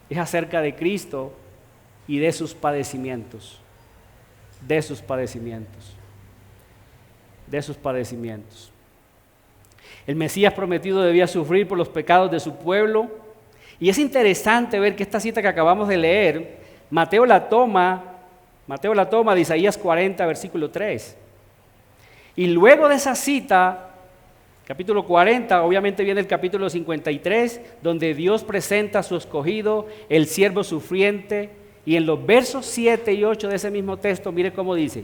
Es acerca de Cristo y de sus padecimientos. De sus padecimientos. De sus padecimientos. El Mesías prometido debía sufrir por los pecados de su pueblo. Y es interesante ver que esta cita que acabamos de leer, Mateo la toma de Isaías 40, versículo 3. Y luego de esa cita, capítulo 40, obviamente viene el capítulo 53, donde Dios presenta a su escogido, el siervo sufriente. Y en los versos 7 y 8 de ese mismo texto, mire cómo dice: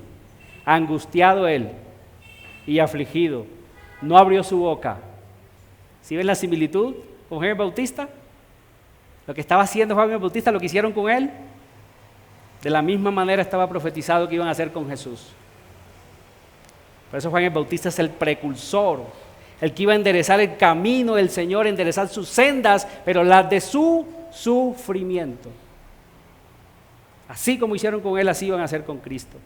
angustiado él y afligido, no abrió su boca. ¿Sí ven la similitud con Juan el Bautista? Lo que estaba haciendo Juan el Bautista, lo que hicieron con él, de la misma manera estaba profetizado que iban a hacer con Jesús. Por eso Juan el Bautista es el precursor, el que iba a enderezar el camino del Señor, enderezar sus sendas, pero las de su sufrimiento. Así como hicieron con él, así iban a hacer con Cristo.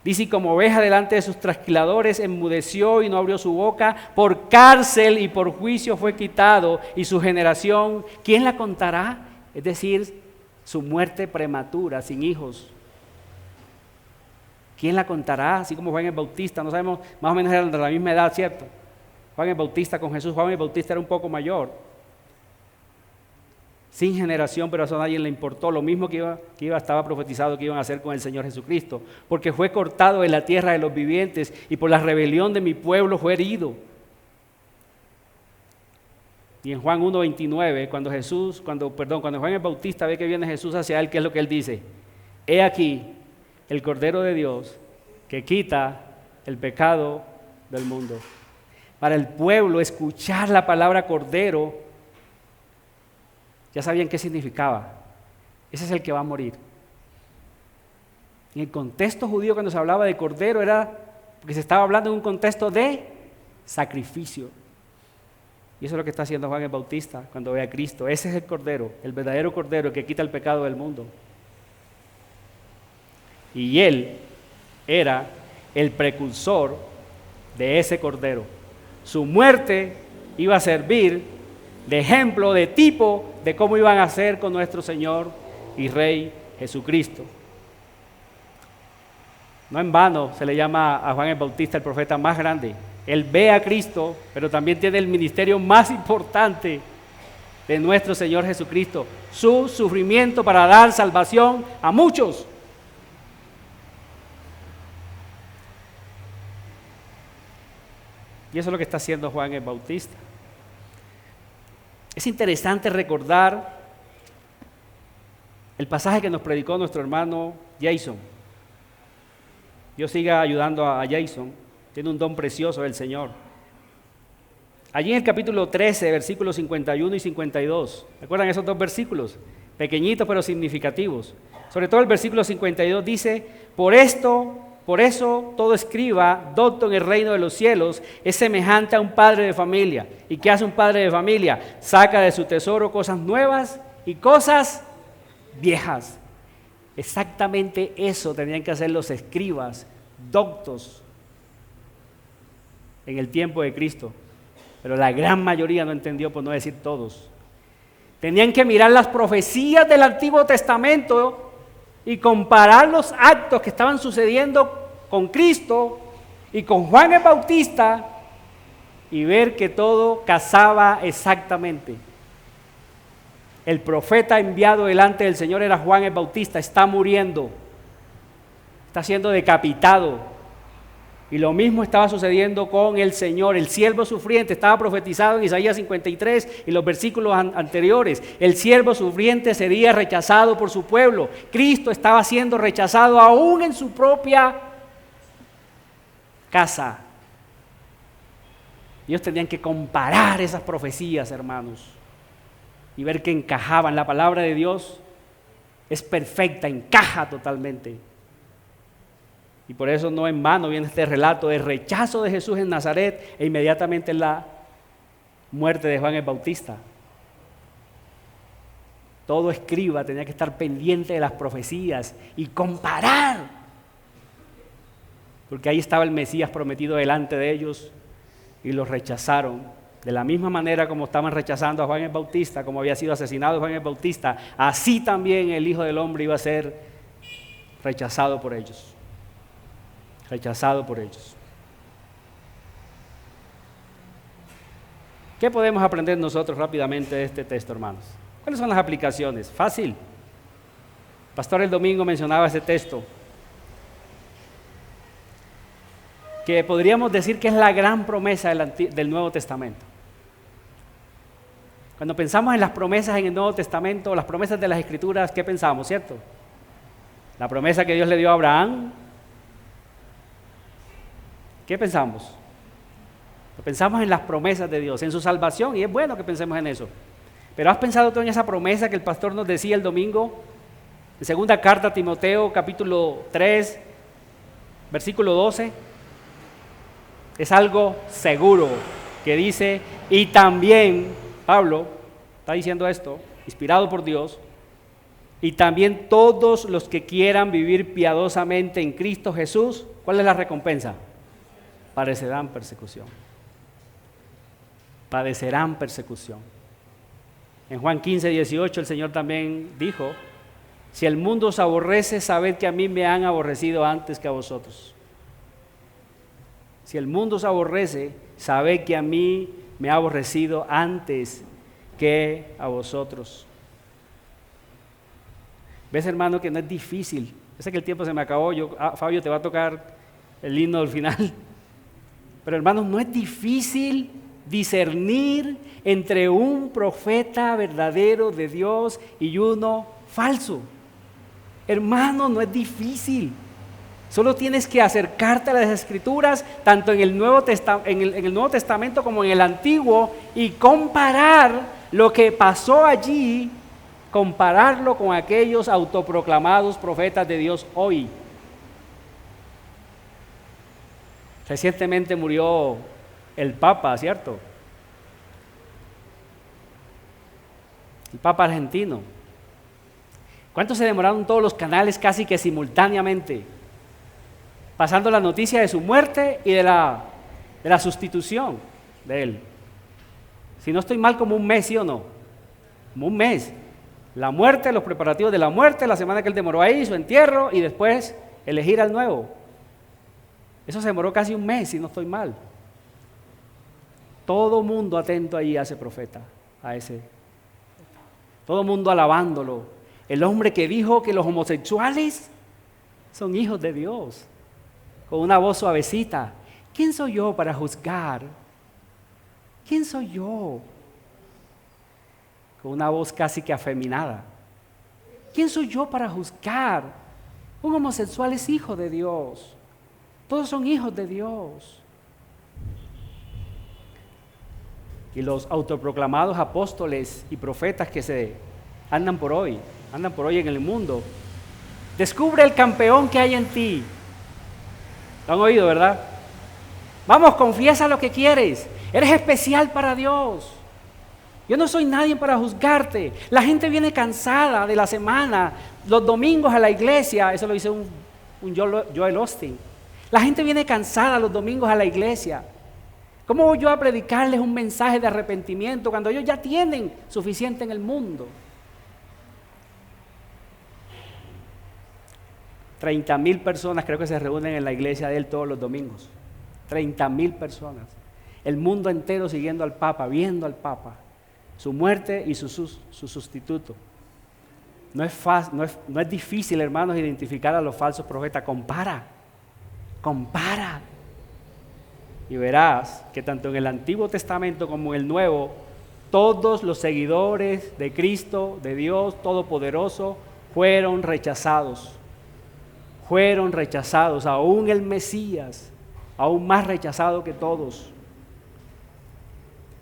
Dice: y como oveja delante de sus trasquiladores, enmudeció y no abrió su boca, por cárcel y por juicio fue quitado, y su generación, ¿quién la contará? Es decir, su muerte prematura, sin hijos. ¿Quién la contará? Así como Juan el Bautista, no sabemos, más o menos eran de la misma edad, ¿cierto? Juan el Bautista con Jesús, Juan el Bautista era un poco mayor. Sin generación, pero eso a nadie le importó. Lo mismo estaba profetizado que iban a hacer con el Señor Jesucristo. Porque fue cortado de la tierra de los vivientes y por la rebelión de mi pueblo fue herido. Y en Juan 1:29, cuando Juan el Bautista ve que viene Jesús hacia él, ¿qué es lo que él dice? He aquí el Cordero de Dios que quita el pecado del mundo. Para el pueblo, escuchar la palabra Cordero, ya sabían qué significaba. Ese es el que va a morir. En el contexto judío, cuando se hablaba de cordero, era porque se estaba hablando en un contexto de sacrificio. Y eso es lo que está haciendo Juan el Bautista cuando ve a Cristo. Ese es el cordero, el verdadero cordero que quita el pecado del mundo. Y él era el precursor de ese cordero. Su muerte iba a servir de ejemplo, de tipo, de cómo iban a hacer con nuestro Señor y Rey Jesucristo. No en vano se le llama a Juan el Bautista el profeta más grande. Él ve a Cristo, pero también tiene el ministerio más importante de nuestro Señor Jesucristo, su sufrimiento para dar salvación a muchos. Y eso es lo que está haciendo Juan el Bautista. Es interesante recordar el pasaje que nos predicó nuestro hermano Jason. Dios siga ayudando a Jason, tiene un don precioso del Señor. Allí en el capítulo 13, versículos 51 y 52, ¿recuerdan esos dos versículos? pequeñitos pero significativos. Sobre todo el versículo 52 dice, por eso todo escriba, docto en el reino de los cielos, es semejante a un padre de familia. ¿Y qué hace un padre de familia? Saca de su tesoro cosas nuevas y cosas viejas. Exactamente eso tenían que hacer los escribas, doctos, en el tiempo de Cristo. Pero la gran mayoría no entendió, por no decir todos. Tenían que mirar las profecías del Antiguo Testamento y comparar los actos que estaban sucediendo con Cristo y con Juan el Bautista y ver que todo casaba exactamente. El profeta enviado delante del Señor era Juan el Bautista, está muriendo, está siendo decapitado. Y lo mismo estaba sucediendo con el Señor, el siervo sufriente, estaba profetizado en Isaías 53 y los versículos anteriores. El siervo sufriente sería rechazado por su pueblo. Cristo estaba siendo rechazado aún en su propia casa. Ellos tenían que comparar esas profecías, hermanos, y ver que encajaban. La palabra de Dios es perfecta, encaja totalmente. Y por eso no en vano viene este relato de rechazo de Jesús en Nazaret e inmediatamente la muerte de Juan el Bautista. Todo escriba tenía que estar pendiente de las profecías y comparar, porque ahí estaba el Mesías prometido delante de ellos y los rechazaron. De la misma manera como estaban rechazando a Juan el Bautista, como había sido asesinado Juan el Bautista, así también el Hijo del Hombre iba a ser rechazado por ellos. Rechazado por ellos. ¿Qué podemos aprender nosotros rápidamente de este texto, hermanos? ¿Cuáles son las aplicaciones? Fácil. Pastor el domingo mencionaba ese texto, que podríamos decir que es la gran promesa del Nuevo Testamento. Cuando pensamos en las promesas en el Nuevo Testamento, las promesas de las Escrituras, ¿qué pensamos, cierto? La promesa que Dios le dio a Abraham. ¿Qué pensamos? Pensamos en las promesas de Dios, en su salvación, y es bueno que pensemos en eso. Pero ¿has pensado tú en esa promesa que el pastor nos decía el domingo? En segunda carta a Timoteo, capítulo 3, versículo 12. Es algo seguro que dice, y también, Pablo está diciendo esto, inspirado por Dios, y también todos los que quieran vivir piadosamente en Cristo Jesús, ¿cuál es la recompensa? Padecerán persecución. Padecerán persecución. En Juan 15, 18 el Señor también dijo, si el mundo os aborrece, sabed que a mí me han aborrecido antes que a vosotros. Si el mundo os aborrece, sabed que a mí me ha aborrecido antes que a vosotros. ¿Ves, hermano, que no es difícil? Yo sé que el tiempo se me acabó, Fabio, te va a tocar el himno del final. Pero hermanos, no es difícil discernir entre un profeta verdadero de Dios y uno falso. Hermano, no es difícil. Solo tienes que acercarte a las Escrituras, tanto en el Nuevo Testamento como en el Antiguo, y comparar lo que pasó allí, compararlo con aquellos autoproclamados profetas de Dios hoy. Recientemente murió el Papa, ¿cierto? El Papa argentino. ¿Cuánto se demoraron todos los canales casi que simultáneamente, pasando la noticia de su muerte y de la sustitución de él? Si no estoy mal, como un mes, ¿sí o no? Como un mes. La muerte, los preparativos de la muerte, la semana que él demoró ahí, su entierro, y después elegir al nuevo. Eso se demoró casi un mes, si no estoy mal. Todo mundo atento ahí a ese profeta, todo mundo alabándolo. El hombre que dijo que los homosexuales son hijos de Dios, con una voz suavecita. ¿Quién soy yo para juzgar? ¿Quién soy yo? Con una voz casi que afeminada. ¿Quién soy yo para juzgar? Un homosexual es hijo de Dios. Todos son hijos de Dios. Y los autoproclamados apóstoles y profetas que se andan por hoy en el mundo. Descubre el campeón que hay en ti. ¿Lo han oído, verdad? Vamos, confiesa lo que quieres. Eres especial para Dios. Yo no soy nadie para juzgarte. La gente viene cansada de la semana, los domingos a la iglesia. Eso lo dice un Joel Austin. La gente viene cansada los domingos a la iglesia. ¿Cómo voy yo a predicarles un mensaje de arrepentimiento cuando ellos ya tienen suficiente en el mundo? 30,000 personas creo que se reúnen en la iglesia de él todos los domingos. 30,000 personas. El mundo entero siguiendo al Papa, viendo al Papa, su muerte y su sustituto. No es difícil, hermanos, identificar a los falsos profetas. Compara. Y verás que tanto en el Antiguo Testamento como en el Nuevo, todos los seguidores de Cristo, de Dios Todopoderoso, fueron rechazados. Aún el Mesías, aún más rechazado que todos.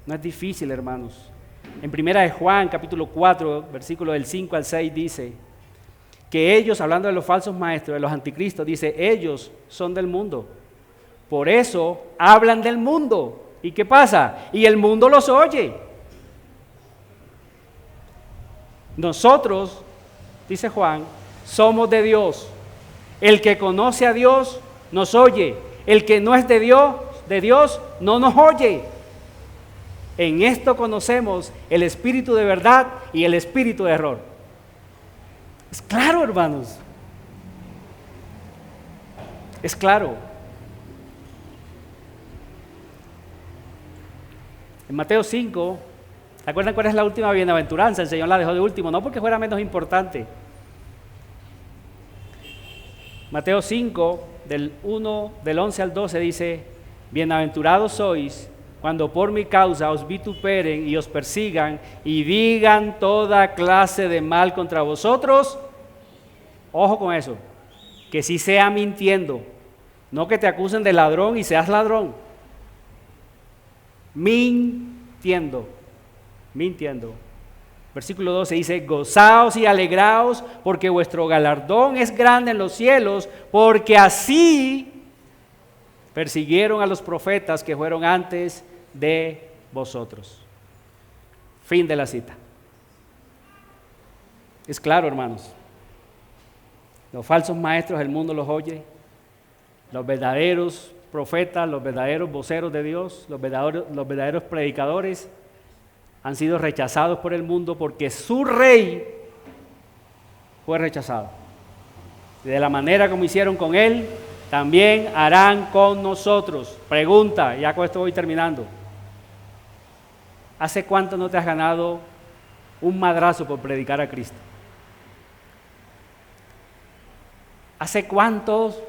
No es difícil, hermanos. En 1 de Juan, capítulo 4, versículo del 5 al 6, dice que ellos, hablando de los falsos maestros, de los anticristos, dice, ellos son del mundo. Por eso hablan del mundo. ¿Y qué pasa? Y el mundo los oye. Nosotros, dice Juan, somos de Dios. El que conoce a Dios nos oye. El que no es de Dios no nos oye. En esto conocemos el espíritu de verdad y el espíritu de error. Es claro, hermanos. Es claro. En Mateo 5, ¿se acuerdan cuál es la última bienaventuranza? El Señor la dejó de último, no porque fuera menos importante. Mateo 5, del 11 al 12 dice, bienaventurados sois cuando por mi causa os vituperen y os persigan y digan toda clase de mal contra vosotros. Ojo con eso, que sí sea mintiendo, no que te acusen de ladrón y seas ladrón. Mintiendo. Versículo 12 dice, gozaos y alegraos porque vuestro galardón es grande en los cielos, porque así persiguieron a los profetas que fueron antes de vosotros. Fin de la cita. Es claro, hermanos. Los falsos maestros del mundo los oye. Los verdaderos profetas, los verdaderos voceros de Dios, los verdaderos predicadores han sido rechazados por el mundo porque su rey fue rechazado. Y de la manera como hicieron con él, también harán con nosotros. Pregunta, ya con esto voy terminando. ¿Hace cuánto no te has ganado un madrazo por predicar a Cristo? ¿Hace cuántos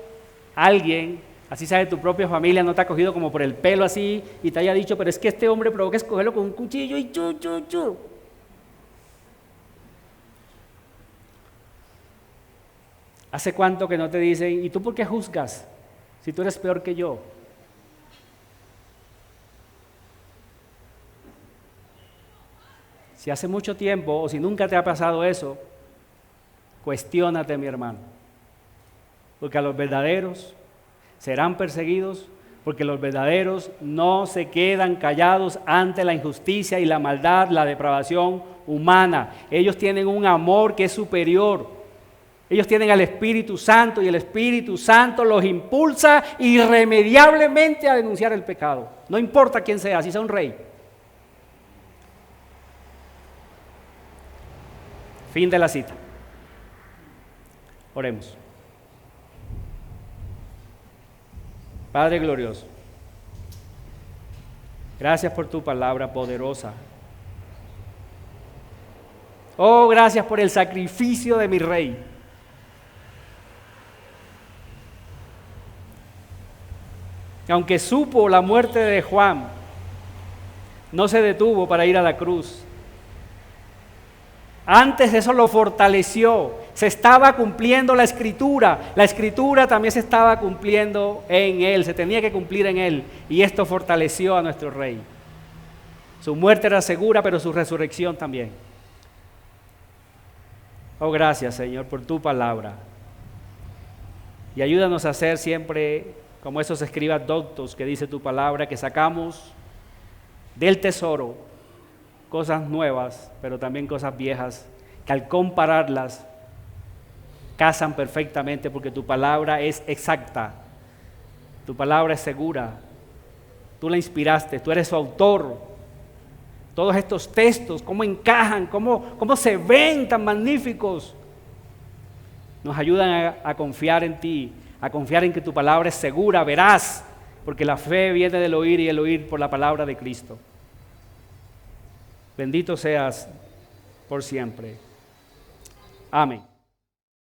alguien, así sea de tu propia familia, no te ha cogido como por el pelo así y te haya dicho, pero es que este hombre provoca escogerlo con un cuchillo y chu? ¿Hace cuánto que no te dicen, ¿y tú por qué juzgas si tú eres peor que yo? Si hace mucho tiempo o si nunca te ha pasado eso, cuestiónate, mi hermano. Porque a los verdaderos serán perseguidos, porque los verdaderos no se quedan callados ante la injusticia y la maldad, la depravación humana. Ellos tienen un amor que es superior. Ellos tienen al Espíritu Santo y el Espíritu Santo los impulsa irremediablemente a denunciar el pecado. No importa quién sea, si sea un rey. Fin de la cita. Oremos. Padre glorioso, gracias por tu palabra poderosa. Oh, gracias por el sacrificio de mi Rey. Aunque supo la muerte de Juan, no se detuvo para ir a la cruz. Antes eso lo fortaleció. Se estaba cumpliendo la Escritura. La Escritura también se estaba cumpliendo en Él. Se tenía que cumplir en Él. Y esto fortaleció a nuestro Rey. Su muerte era segura, pero su resurrección también. Oh, gracias, Señor, por tu palabra. Y ayúdanos a ser siempre como esos escribas doctos que dice tu palabra, que sacamos del tesoro cosas nuevas, pero también cosas viejas, que al compararlas casan perfectamente porque tu palabra es exacta, tu palabra es segura, tú la inspiraste, tú eres su autor. Todos estos textos, cómo encajan, cómo se ven tan magníficos, nos ayudan a confiar en ti, a confiar en que tu palabra es segura, veraz, porque la fe viene del oír y el oír por la palabra de Cristo. Bendito seas por siempre. Amén.